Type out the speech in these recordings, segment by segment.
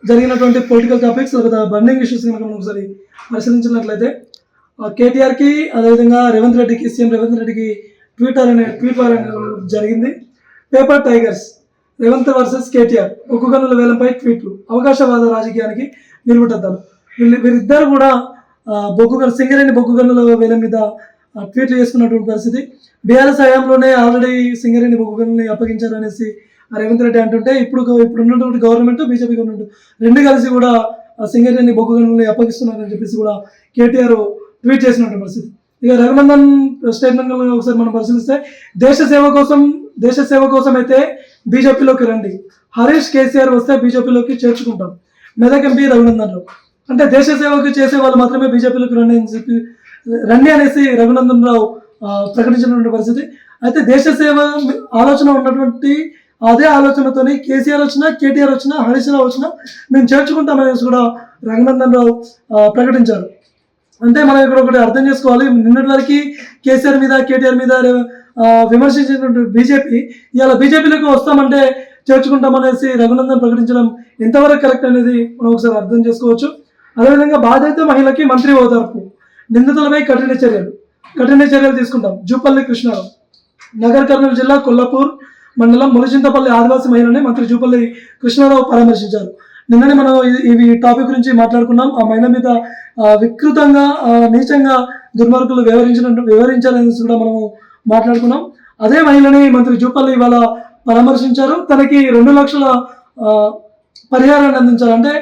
జరిగినటువంటి political topics లేదా burning issues కనుక మనం ఒకసారి పరిశీలించినట్లయితే కేటీఆర్కి అదేవిధంగా సీఎం రేవంత్ రెడ్డికి ట్వీట్ వార్ జరిగింది. Paper tigers Revanth versus KTR ఉక్కు గనుల వేలంపై ట్వీట్లు అవకాశవాద రాజకీయానికి నిలువుటద్దాలు. వీరిద్దరు కూడా సింగరేణి బొగ్గు గనుల వేలం మీద ట్వీట్లు చేసుకున్నటువంటి పరిస్థితి. బీఆర్ఎస్ హయాంలోనే ఆల్రెడీ సింగరేణి బొగ్గు గనుల్ని అప్పగించారు అనేసి రేవంత్ రెడ్డి అంటుంటే ఇప్పుడు ఉన్నటువంటి గవర్నమెంట్ బీజేపీ గవర్నమెంట్ రెండు కలిసి కూడా సింగరేణి బొగ్గు గనుల్ని అప్పగిస్తున్నారని చెప్పేసి కూడా కేటీఆర్ ట్వీట్ చేసినటువంటి పరిస్థితి. ఇక రఘునందన్ స్టేట్మెంట్ ఒకసారి మనం పరిశీలిస్తే దేశ సేవ కోసం అయితే బీజేపీలోకి రండి, హరీష్ కేసీఆర్ వస్తే బీజేపీలోకి చేర్చుకుంటాం. మెదక్ ఎంపీ రఘునందన్ రావు అంటే దేశ సేవకు చేసే వాళ్ళు మాత్రమే బీజేపీలోకి రండి అనేసి రఘునందన్ రావు ప్రకటించినటువంటి పరిస్థితి. అయితే దేశ సేవ ఆలోచన ఉన్నటువంటి అదే ఆలోచనతోని కేసీఆర్ వచ్చినా కేటీఆర్ వచ్చినా హరీష్ రావు వచ్చినా మేము చేర్చుకుంటామనేసి కూడా రఘునందన్ రావు ప్రకటించారు. అంటే మనం ఇక్కడ ఒకటి అర్థం చేసుకోవాలి, నిన్నటి వరకు కేసీఆర్ మీద కేటీఆర్ మీద విమర్శించినటువంటి బీజేపీ ఇవాళ బీజేపీలోకి వస్తామంటే చేర్చుకుంటామనేసి రఘునందన్ ప్రకటించడం ఎంతవరకు కరెక్ట్ అనేది మనం ఒకసారి అర్థం చేసుకోవచ్చు. అదేవిధంగా బాధిత మహిళకి మంత్రి ఓదార్పు, నిందితులపై కఠిన చర్యలు తీసుకుంటాం. జూపల్లి కృష్ణారావు నగర్ కర్నూలు జిల్లా కొల్లాపూర్ మండలం ములచింతపల్లి ఆదివాసీ మహిళని మంత్రి జూపల్లి కృష్ణారావు పరామర్శించారు. నిన్ననే మనం ఈ టాపిక్ గురించి మాట్లాడుకున్నాం. ఆ మహిళ మీద వికృతంగా నీచంగా దుర్మార్గులు వివరించాలని కూడా మనము మాట్లాడుకున్నాం. అదే మహిళని మంత్రి జూపల్లి ఇవాళ పరామర్శించారు. తనకి 2 లక్షల పరిహారాన్ని అందించారు. అంటే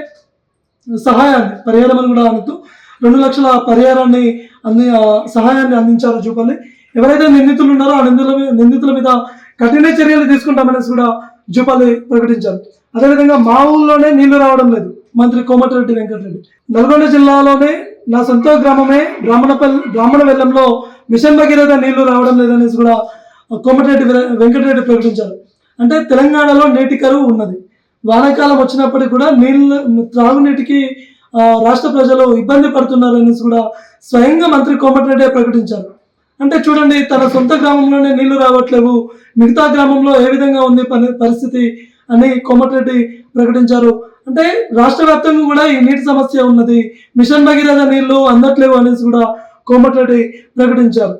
పరిహారం అని కూడా అనొద్దు, 2 లక్షల సహాయాన్ని అందించారు జూపల్లి. ఎవరైతే నిందితులు ఉన్నారో ఆ నిందితుల మీద కఠిన చర్యలు తీసుకుంటామనేసి కూడా జూపల్లి ప్రకటించారు. అదేవిధంగా మా ఊళ్ళోనే నీళ్లు రావడం లేదు, మంత్రి కోమటిరెడ్డి వెంకటరెడ్డి. నల్గొండ జిల్లాలోనే నా సొంత గ్రామమే బ్రాహ్మణ వెల్లంలో మిషన్ భగీరథ నీళ్లు రావడం లేదనేసి కూడా కోమటిరెడ్డి వెంకటరెడ్డి ప్రకటించారు. అంటే తెలంగాణలో నీటి కరువు ఉన్నది, వానాకాలం వచ్చినప్పటికీ కూడా త్రాగునీటికి రాష్ట్ర ప్రజలు ఇబ్బంది పడుతున్నారనేసి కూడా స్వయంగా మంత్రి కోమటిరెడ్డి ప్రకటించారు. అంటే చూడండి, తన సొంత గ్రామంలోనే నీళ్లు రావట్లేవు, మిగతా గ్రామంలో ఏ విధంగా ఉంది పరిస్థితి అని కోమటిరెడ్డి ప్రకటించారు. అంటే రాష్ట్ర వ్యాప్తంగా కూడా ఈ నీటి సమస్య ఉన్నది, మిషన్ భగీరథ నీళ్లు అందట్లేవు అనేసి కూడా కోమటిరెడ్డి ప్రకటించారు.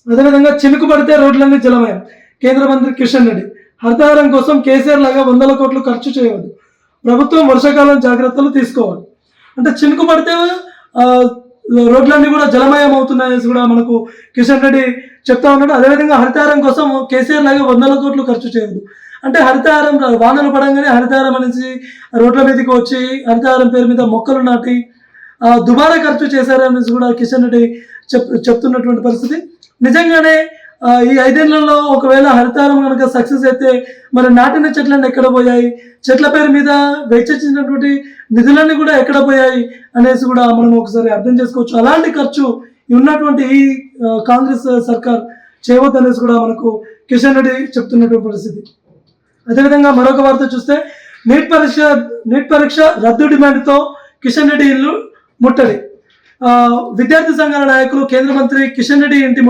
అదేవిధంగా చినుకు పడితే రోడ్లన్నీ జలమయం, కేంద్ర మంత్రి కిషన్ రెడ్డి. హరితహారం కోసం కేసీఆర్ లాగా 100 కోట్లు ఖర్చు చేయవద్దు, ప్రభుత్వం వర్షాకాలం జాగ్రత్తలు తీసుకోవాలి. అంటే చినుకు పడితే రోడ్లన్నీ కూడా జలమయం అవుతున్నాయని కూడా మనకు కిషన్ రెడ్డి చెప్తా ఉన్నాడు. అదేవిధంగా హరితహారం కోసం కేసీఆర్ లాగా 100 కోట్లు ఖర్చు చేయదు. అంటే హరితహారం వానలు పడంగానే హరితహారం అనేసి రోడ్ల మీదకి వచ్చి హరితహారం పేరు మీద మొక్కలు నాటి దుబారా ఖర్చు చేశారనేసి కూడా కిషన్ రెడ్డి చెప్తున్నటువంటి పరిస్థితి. నిజంగానే ఈ 5 ఏళ్లలో ఒకవేళ హరితహారం కనుక సక్సెస్ అయితే మరి నాటిన చెట్లన్నీ ఎక్కడ పోయాయి, చెట్ల పేరు మీద వెచ్చించినటువంటి నిధులన్నీ కూడా ఎక్కడ పోయాయి అనేసి కూడా మనం ఒకసారి అర్థం చేసుకోవచ్చు. అలాంటి ఖర్చు ఉన్నటువంటి ఈ కాంగ్రెస్ సర్కార్ చేయవద్దనేసి కూడా మనకు కిషన్ రెడ్డి చెప్తున్నటువంటి పరిస్థితి. అదేవిధంగా మరొక వార్త చూస్తే నీట్ పరీక్ష రద్దు డిమాండ్తో కిషన్ రెడ్డి ఇల్లు ముట్టడి. విద్యార్థి సంఘాల నాయకులు కేంద్ర మంత్రి కిషన్ రెడ్డి ఇంటి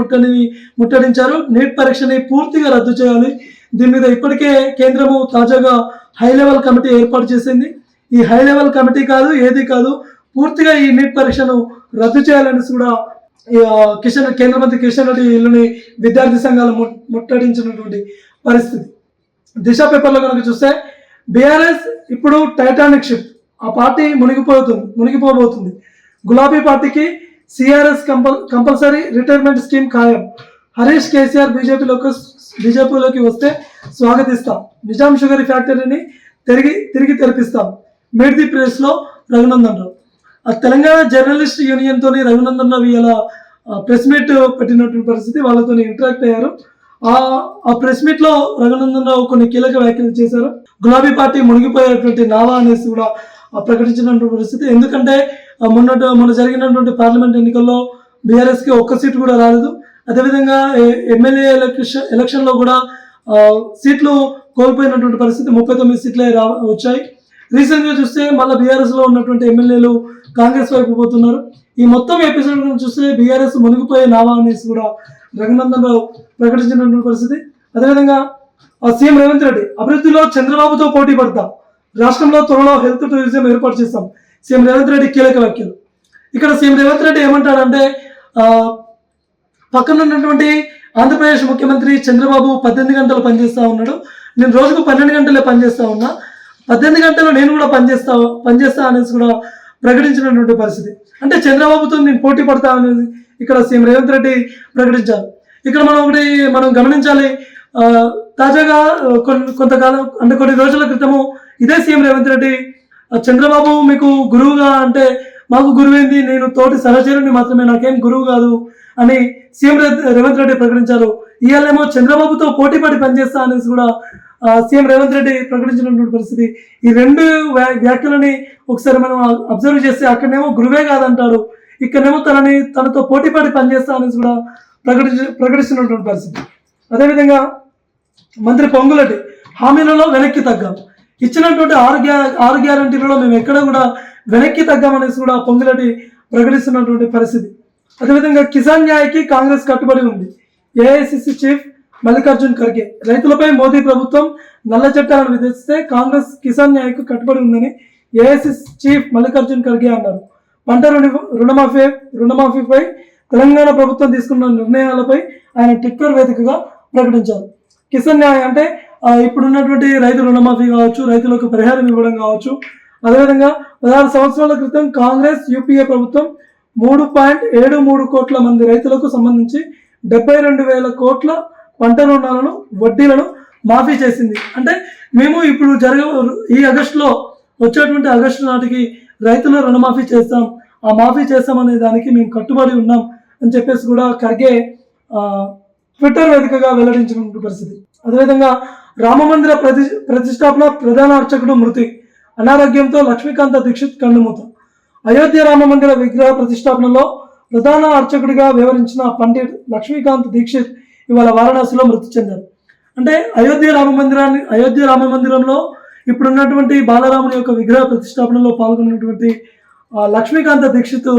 ముట్టడించారు. నీట్ పరీక్షని పూర్తిగా రద్దు చేయాలి. దీని మీద ఇప్పటికే కేంద్రము తాజాగా హై లెవెల్ కమిటీ ఏర్పాటు చేసింది. ఈ హై లెవెల్ కమిటీ కాదు, ఏది కాదు, పూర్తిగా ఈ నీట్ పరీక్షను రద్దు చేయాలని కూడా కేంద్ర మంత్రి కిషన్ రెడ్డి ఇల్లుని విద్యార్థి సంఘాలు ముట్టడించినటువంటి పరిస్థితి. దిశ పేపర్లో కనుక చూస్తే బీఆర్ఎస్ ఇప్పుడు టైటానిక్ షిప్, ఆ పార్టీ మునిగిపోబోతుంది. గులాబీ పార్టీకి సిఆర్ఎస్ కంపల్సరీ రిటైర్మెంట్ స్కీమ్ ఖాయం. హరీష్ కేసీఆర్ బీజేపీలోకి వస్తే స్వాగతిస్తాం. నిజాం షుగర్ ఫ్యాక్టరీని తిరిగి తెరిపిస్తాం. మీట్ ది ప్రెస్లో రఘునందన్ రావు. తెలంగాణ జర్నలిస్ట్ యూనియన్ తోని రఘునందన్ రావు ఇలా ప్రెస్ మీట్ పెట్టినటువంటి పరిస్థితి. వాళ్ళతో ఇంటరాక్ట్ అయ్యారు. ఆ ప్రెస్ మీట్ లో రఘునందన్ రావు కొన్ని కీలక వ్యాఖ్యలు చేశారు. గులాబీ పార్టీ మునిగిపోయేటువంటి నావా అనేసి కూడా ప్రకటించినటువంటి పరిస్థితి. ఎందుకంటే మొన్న జరిగినటువంటి పార్లమెంట్ ఎన్నికల్లో బీఆర్ఎస్కి 1 సీటు కూడా రాలేదు. అదేవిధంగా ఎమ్మెల్యే ఎలక్షన్లో కూడా సీట్లు కోల్పోయినటువంటి పరిస్థితి, 39 సీట్లే వచ్చాయి. రీసెంట్గా చూస్తే మళ్ళీ బీఆర్ఎస్లో ఉన్నటువంటి ఎమ్మెల్యేలు కాంగ్రెస్ వైపు పోతున్నారు. ఈ మొత్తం ఎపిసోడ్ చూస్తే బీఆర్ఎస్ మునిగిపోయే నావా అనేసి కూడా రఘునందన్ రావు ప్రకటించినటువంటి పరిస్థితి. అదేవిధంగా సీఎం రేవంత్ రెడ్డి అభివృద్ధిలో చంద్రబాబుతో పోటీ పడతా, రాష్ట్రంలో త్వరలో హెల్త్ టూరిజం ఏర్పాటు చేస్తాం. సీఎం రేవంత్ రెడ్డి కీలక వ్యాఖ్యలు. ఇక్కడ సీఎం రేవంత్ రెడ్డి ఏమంటాడంటే పక్కన ఉన్నటువంటి ఆంధ్రప్రదేశ్ ముఖ్యమంత్రి చంద్రబాబు 18 గంటలు పనిచేస్తూ ఉన్నాడు, నేను రోజుకు 12 గంటలే పనిచేస్తూ ఉన్నా, 18 గంటలు నేను కూడా పనిచేస్తా అనేసి కూడా ప్రకటించినటువంటి పరిస్థితి. అంటే చంద్రబాబుతో నేను పోటీ పడతా అనేది ఇక్కడ సీఎం రేవంత్ రెడ్డి ప్రకటించారు. ఇక్కడ మనం గమనించాలి, తాజాగా కొంతకాలం అంటే కొన్ని రోజుల క్రితము ఇదే సీఎం రేవంత్ రెడ్డి చంద్రబాబు మీకు గురువుగా అంటే మాకు గురువేంది, నేను తోటి సహచరుని మాత్రమే, నాకేం గురువు కాదు అని సీఎం రేవంత్ రెడ్డి ప్రకటించారు. ఇవాళేమో చంద్రబాబుతో పోటీ పడి పనిచేస్తా అనేసి కూడా సీఎం రేవంత్ రెడ్డి ప్రకటించినటువంటి పరిస్థితి. ఈ రెండు వ్యాఖ్యలని ఒకసారి మనం అబ్జర్వ్ చేస్తే అక్కడనేమో గురువే కాదంటాడు, ఇక్కడనేమో తనతో పోటీ పడి పనిచేస్తా అనేసి కూడా ప్రకటిస్తున్నటువంటి పరిస్థితి. అదేవిధంగా మంత్రి పొంగులెడ్డి హామీలలో వెనక్కి తగ్గాం, ఇచ్చినటువంటి 6 గ్యారంటీలలో మేము ఎక్కడ కూడా వెనక్కి తగ్గామనేసి కూడా పొంగులెడ్డి ప్రకటిస్తున్నటువంటి పరిస్థితి. అదేవిధంగా కిసాన్ న్యాయ్కి కాంగ్రెస్ కట్టుబడి ఉంది. ఏఐసిసి చీఫ్ మల్లికార్జున్ ఖర్గే రైతులపై మోదీ ప్రభుత్వం నల్ల చట్టాలను విధిస్తే కాంగ్రెస్ కిసాన్ న్యాయ్కు కట్టుబడి ఉందని ఏఐసిసి చీఫ్ మల్లికార్జున్ ఖర్గే అన్నారు. పంట రుణమాఫీపై తెలంగాణ ప్రభుత్వం తీసుకున్న నిర్ణయాలపై ఆయన ట్విట్టర్ వేదికగా ప్రకటించారు. కిసాన్ న్యాయ్ అంటే ఇప్పుడున్నటువంటి రైతు రుణమాఫీ కావచ్చు, రైతులకు పరిహారం ఇవ్వడం కావచ్చు. అదేవిధంగా 16 సంవత్సరాల క్రితం కాంగ్రెస్ యూపీఏ ప్రభుత్వం 3.73 కోట్ల మంది రైతులకు సంబంధించి 72,000 కోట్ల పంట రుణాలను వడ్డీలను మాఫీ చేసింది. అంటే మేము ఇప్పుడు ఈ ఆగస్టులో వచ్చేటువంటి ఆగస్టు నాటికి రైతుల రుణమాఫీ చేస్తాం, ఆ మాఫీ చేస్తామనే దానికి మేము కట్టుబడి ఉన్నాం అని చెప్పేసి కూడా ఖర్గే ట్విట్టర్ వేదికగా వెల్లడించిన పరిస్థితి. అదేవిధంగా రామమందిర ప్రతిష్టాపన ప్రధాన అర్చకుడు మృతి, అనారోగ్యంతో లక్ష్మీకాంత దీక్షిత్ కన్నుమూత. అయోధ్య రామమందిర విగ్రహ ప్రతిష్టాపనలో ప్రధాన అర్చకుడిగా వ్యవహరించిన పండిట్ లక్ష్మీకాంత్ దీక్షిత్ ఇవాళ వారణాసిలో మృతి చెందారు. అంటే అయోధ్య రామమందిరంలో ఇప్పుడున్నటువంటి బాలరాముని యొక్క విగ్రహ ప్రతిష్టాపనలో పాల్గొన్నటువంటి లక్ష్మీకాంత దీక్షిత్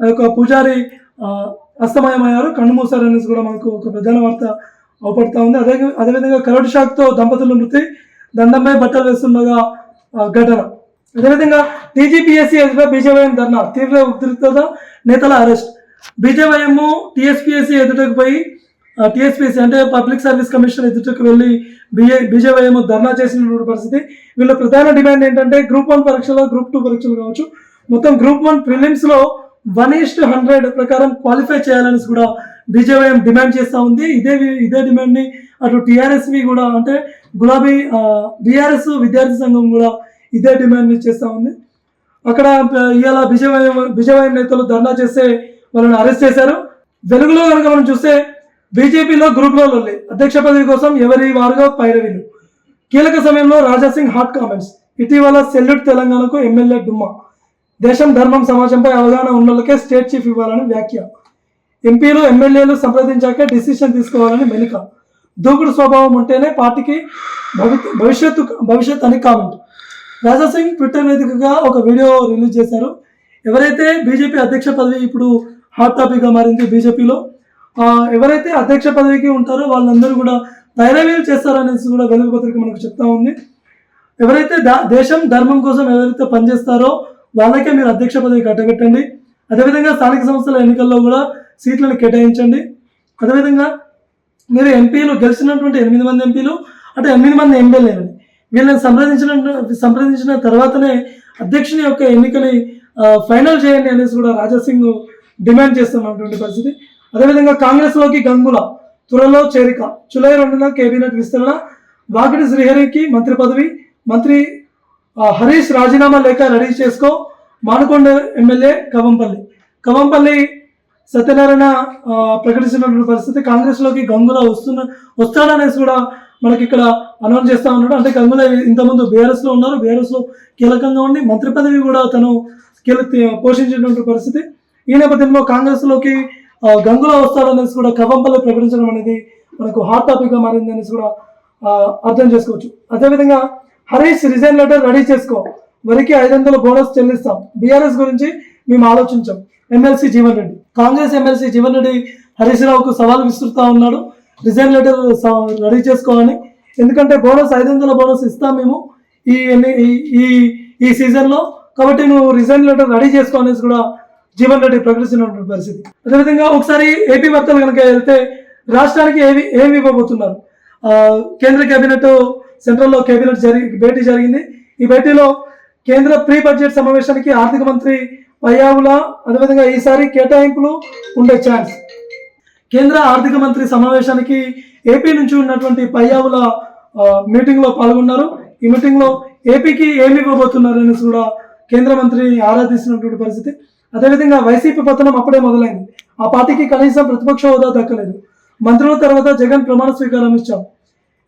యొక్క పూజారి అస్తమయమయ్యారు, కన్నుమూసారు అనేసి కూడా మనకు ఒక ప్రధాన వార్త అవపడతా ఉంది. అదేవిధంగా కరోడ్ షాక్తో దంపతులు మృతి, దండంపై బట్టలు వేస్తుండగా ఘటన. అదేవిధంగా టీజీపీఎస్సీ ఎదుట బీజేవైఎం ధర్నా, తీవ్ర ఉద్రిక్తత, నేతల అరెస్ట్. బీజేవైఎం టీఎస్పీఎస్సీ ఎదుటకు పోయి టీఎస్పీఎస్సీ అంటే పబ్లిక్ సర్వీస్ కమిషన్ ఎదుటకు వెళ్ళి బీజేవైఎం ధర్నా చేసినటువంటి పరిస్థితి. వీళ్ళ ప్రధాన డిమాండ్ ఏంటంటే గ్రూప్ 1 పరీక్షలో, గ్రూప్ 2 పరీక్షలు కావచ్చు, మొత్తం గ్రూప్ 1 ప్రిలిమ్స్లో 1:100 ప్రకారం క్వాలిఫై చేయాలని కూడా బీజేవైఎం డిమాండ్ చేస్తూ ఉంది. ఇదే డిమాండ్ని అటు టీఆర్ఎస్వి కూడా అంటే గులాబీ బీఆర్ఎస్ విద్యార్థి సంఘం కూడా ఇదే డిమాండ్ని చేస్తూ ఉంది. అక్కడ ఇవాళ బీజేవైఎం నేతలు ధర్నా చేస్తే వాళ్ళని అరెస్ట్ చేశారు. వెలుగులో కనుక మనం చూస్తే బీజేపీలో గ్రూప్లో లొల్లి, అధ్యక్ష పదవి కోసం ఎవరి వారుగా పైరవీలు, కీలక సమయంలో రాజాసింగ్ హాట్ కామెంట్స్, ఇటీవల సెల్యూట్ తెలంగాణకు ఎమ్మెల్యే డుమ్మా, దేశం ధర్మం సమాజంపై అవగాహన ఉన్నోళ్ళకే స్టేట్ చీఫ్ ఇవ్వాలని వ్యాఖ్య, ఎంపీలు ఎమ్మెల్యేలు సంప్రదించాకే డిసిషన్ తీసుకోవాలని మెలిక, దూకుడు స్వభావం ఉంటేనే పార్టీకి భవిష్యత్ అని కామెంట్. రాజాసింగ్ ట్విట్టర్ వేదికగా ఒక వీడియో రిలీజ్ చేశారు. ఎవరైతే బీజేపీ అధ్యక్ష పదవి ఇప్పుడు హాట్ టాపిక్గా మారింది బీజేపీలో, ఎవరైతే అధ్యక్ష పదవికి ఉంటారో వాళ్ళందరూ కూడా పైరవీలు చేస్తారనేసి కూడా వెలుగు పత్రిక మనకు చెప్తా ఉంది. ఎవరైతే దేశం ధర్మం కోసం ఎవరైతే పనిచేస్తారో వాళ్ళకే మీరు అధ్యక్ష పదవి కట్టబెట్టండి. అదేవిధంగా స్థానిక సంస్థల ఎన్నికల్లో కూడా సీట్లను కేటాయించండి. అదేవిధంగా మీరు ఎంపీలు గెలిచినటువంటి 8 మంది ఎంపీలు అంటే 8 మంది ఎమ్మెల్యేలని వీళ్ళని సంప్రదించిన తర్వాతనే అధ్యక్షుని యొక్క ఎన్నికని ఫైనల్ చేయండి అనేసి కూడా రాజాసింగ్ డిమాండ్ చేస్తున్నటువంటి పరిస్థితి. అదేవిధంగా కాంగ్రెస్లోకి గంగుల త్వరలో చేరిక, జూలై 2న కేబినెట్ విస్తరణ, వాకిటి శ్రీహరికి మంత్రి పదవి, మంత్రి హరీష్ రాజీనామా లేఖ రెడీ చేసుకో, మానుకొండ ఎమ్మెల్యే కవంపల్లి సత్యనారాయణ ప్రకటిస్తున్నటువంటి పరిస్థితి. కాంగ్రెస్లోకి గంగుల వస్తాడనేసి కూడా మనకి ఇక్కడ అనౌన్స్ చేస్తూ ఉన్నాడు. అంటే గంగుల ఇంతకుముందు బీఆర్ఎస్లో ఉన్నారు, బీఆర్ఎస్లో కీలకంగా ఉండి మంత్రి పదవి కూడా తను పోషించినటువంటి పరిస్థితి. ఈ నేపథ్యంలో కాంగ్రెస్లోకి గంగుల వస్తాడనేసి కూడా కవంపల్లి ప్రకటించడం అనేది మనకు హాట్ టాపిక్గా మారింది అనేసి కూడా అర్థం చేసుకోవచ్చు. అదేవిధంగా హరీష్ రిజైన్ లెటర్ రెడీ చేసుకో, వరికి 500 బోనస్ చెల్లిస్తాం, బీఆర్ఎస్ గురించి మేము ఆలోచించాం, ఎమ్మెల్సీ జీవన్ రెడ్డి. కాంగ్రెస్ ఎమ్మెల్సీ జీవన్ రెడ్డి హరీష్ రావుకు సవాల్ విసురుతా ఉన్నాడు, రిజైన్ లెటర్ రెడీ చేసుకోవాలని. ఎందుకంటే 500 బోనస్ ఇస్తాం మేము, ఈ ఈ సీజన్లో, కాబట్టి నువ్వు రిజైన్ లెటర్ రెడీ చేసుకో అనేసి కూడా జీవన్ రెడ్డి ప్రకటిస్తున్నటువంటి పరిస్థితి. అదేవిధంగా ఒకసారి ఏపీ వార్తలు కనుక వెళ్తే రాష్ట్రానికి ఏమి ఇవ్వబోతున్నారు. కేంద్ర కేబినెట్ సెంట్రల్లో కేబినెట్ భేటీ జరిగింది. ఈ భేటీలో కేంద్ర ప్రీ బడ్జెట్ సమావేశానికి ఆర్థిక మంత్రి పయ్యావుల, అదేవిధంగా ఈసారి కేటాయింపులు ఉండే ఛాన్స్. కేంద్ర ఆర్థిక మంత్రి సమావేశానికి ఏపీ నుంచి ఉన్నటువంటి పయ్యావుల మీటింగ్లో పాల్గొన్నారు. ఈ మీటింగ్లో ఏపీకి ఏమి ఇవ్వబోతున్నారు అనేసి కూడా కేంద్ర మంత్రి ఆరాధిస్తున్నటువంటి పరిస్థితి. అదేవిధంగా వైసీపీ పతనం అప్పుడే మొదలైంది. ఆ పార్టీకి కనీసం ప్రతిపక్ష హోదా దక్కలేదు. మంత్రుల తర్వాత జగన్ ప్రమాణ స్వీకారం ఇచ్చాం.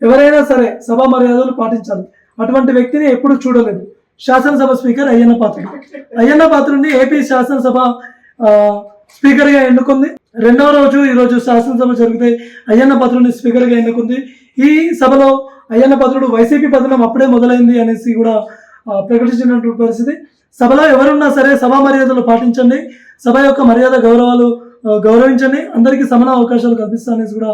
ఎవరైనా సరే సభా మర్యాదలు పాటించాలి. అటువంటి వ్యక్తిని ఎప్పుడు చూడలేదు. శాసనసభ స్పీకర్ అయ్యన్న పాత్రుడిని ఏపీ శాసనసభ స్పీకర్గా ఎన్నుకుంది. రెండవ రోజు ఈరోజు శాసనసభ జరిగితే అయ్యన్న పాత్రుడిని స్పీకర్గా ఎన్నుకుంది. ఈ సభలో అయ్యన్న పాత్రుడు వైసీపీ పతనం అప్పుడే మొదలైంది అనేసి కూడా ప్రకటించినటువంటి పరిస్థితి. సభలో ఎవరున్నా సరే సభా మర్యాదలు పాటించండి, సభ యొక్క మర్యాద గౌరవాలు గౌరవించండి, అందరికీ సమాన అవకాశాలు కల్పిస్తాననేసి కూడా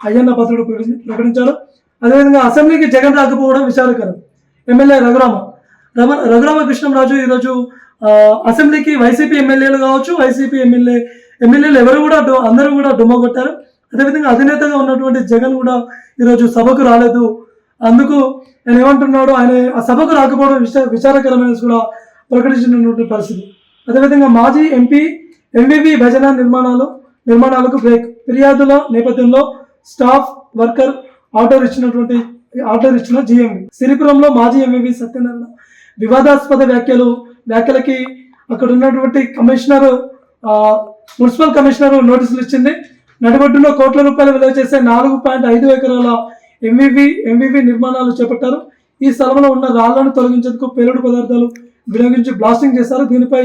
అయ్యన్న పాత్రుడు ప్రకటించారు. అదేవిధంగా అసెంబ్లీకి జగన్ రాకపోవడం విచారకరం. ఎమ్మెల్యే రఘురామకృష్ణంరాజు ఈరోజు అసెంబ్లీకి వైసీపీ ఎమ్మెల్యేలు కావచ్చు, వైసీపీ ఎమ్మెల్యేలు ఎవరు కూడా అందరూ కూడా డుమ్మ కొట్టారు. అదేవిధంగా అధినేతగా ఉన్నటువంటి జగన్ కూడా ఈరోజు సభకు రాలేదు. అందుకు ఆయన ఏమంటున్నాడు, ఆయన ఆ సభకు రాకపోవడం విచారకరమైన కూడా ప్రకటించినటువంటి పరిస్థితి. అదేవిధంగా మాజీ ఎంపీ ఎంవివి భజన నిర్మాణాలకు బ్రేక్. ఫిర్యాదుల నేపథ్యంలో స్టాఫ్ వర్కర్ ఆర్డర్ ఇచ్చిన జిఎంవి. సిరిపురంలో మాజీ ఎంవివి సత్యనారాయణ వివాదాస్పద వ్యాఖ్యలకి అక్కడ ఉన్నటువంటి మున్సిపల్ కమిషనర్ నోటీసులు ఇచ్చింది. నడిబొడ్డులో కోట్ల రూపాయలు విలువ చేసే 4.5 ఎకరాల ఎంవివి నిర్మాణాలు చేపట్టారు. ఈ స్థలంలో ఉన్న రాళ్లను తొలగించేందుకు పేలుడు పదార్థాలు వినియోగించి బ్లాస్టింగ్ చేశారు. దీనిపై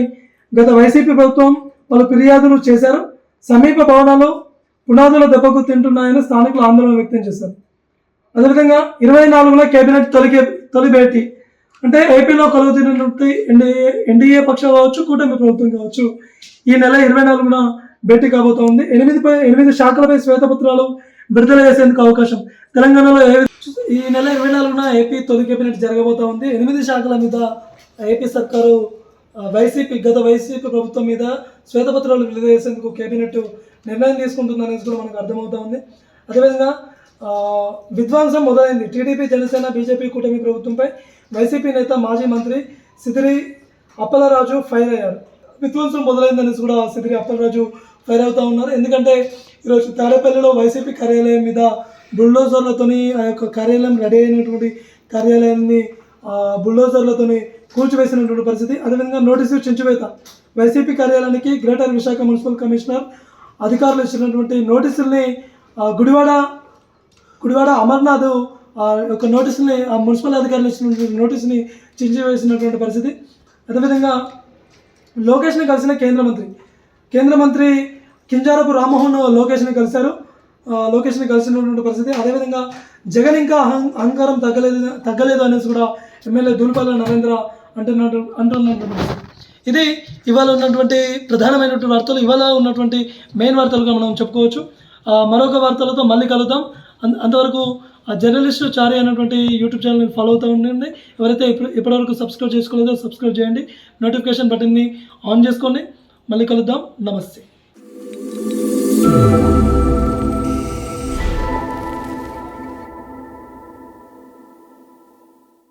గత వైసీపీ ప్రభుత్వం పలు ఫిర్యాదులు చేశారు. సమీప భవనాలు పునాదుల దెబ్బకు తింటున్నాయని స్థానికులు ఆందోళన వ్యక్తం చేశారు. అదేవిధంగా 24లో కేబినెట్ తొలి భేటీ. అంటే ఏపీలో కలుగుతున్నటువంటి ఎన్డీఏ పక్షం కావచ్చు, కూటమి ప్రభుత్వం కావచ్చు, ఈ నెల 24న భేటీ కాబోతోంది. 8 శాఖలపై శ్వేతపత్రాలు విడుదల చేసేందుకు అవకాశం. తెలంగాణలో ఈ నెల 24న ఏపీ తొలి కేబినెట్ జరగబోతా ఉంది. 8 శాఖల మీద ఏపీ సర్కారు గత వైసీపీ ప్రభుత్వం మీద శ్వేతపత్రాలు విడుదల చేసేందుకు కేబినెట్ నిర్ణయం తీసుకుంటుందనేది కూడా మనకు అర్థమవుతా ఉంది. అదేవిధంగా విధ్వంసం మొదలైంది. టీడీపీ, జనసేన, బీజేపీ కూటమి ప్రభుత్వంపై వైసీపీ నేత మాజీ మంత్రి సిదిరి అప్పలరాజు ఫైర్ అయ్యారు. విధ్వంసం మొదలైందనేసి కూడా సిదిరి అప్పలరాజు ఫైర్ అవుతూ ఉన్నారు. ఎందుకంటే ఈరోజు తాడేపల్లిలో వైసీపీ కార్యాలయం మీద బుల్డోజర్లతోని ఆ యొక్క కార్యాలయం రెడీ అయినటువంటి కార్యాలయాన్ని బుల్డోజర్లతోని కూల్చివేసినటువంటి పరిస్థితి. అదేవిధంగా నోటీసు చించివేత. వైసీపీ కార్యాలయానికి గ్రేటర్ విశాఖ మున్సిపల్ కమిషనర్ అధికారులు ఇచ్చినటువంటి నోటీసుల్ని గుడివాడ అమర్నాథ్ యొక్క నోటీసుని మున్సిపల్ అధికారులు ఇచ్చినటువంటి నోటీసుని చించివేసినటువంటి పరిస్థితి. అదేవిధంగా లోకేష్ని కలిసిన కేంద్ర మంత్రి కింజారపు రామ్మోహన్ లోకేష్ని కలిసినటువంటి పరిస్థితి. అదేవిధంగా జగన్ ఇంకా అహంకారం తగ్గలేదు అనేసి కూడా ఎమ్మెల్యే దూలిపల్లి నరేంద్ర అంటున్నటువంటి పరిస్థితి. ఇది ఇవాళ ఉన్నటువంటి ప్రధానమైనటువంటి వార్తలు, ఇవాళ ఉన్నటువంటి మెయిన్ వార్తలుగా మనం చెప్పుకోవచ్చు. మరొక వార్తలతో మళ్ళీ కలుద్దాం. అంతవరకు జర్నలిస్ట్ చారి అనేటువంటి యూట్యూబ్ ఛానల్ని ఫాలో అవుతూ ఉండండి. ఎవరైతే ఇప్పటివరకు సబ్స్క్రైబ్ చేసుకోలేదో సబ్స్క్రైబ్ చేయండి, నోటిఫికేషన్ బటన్ని ఆన్ చేసుకోండి. మళ్ళీ కలుద్దాం. నమస్తే.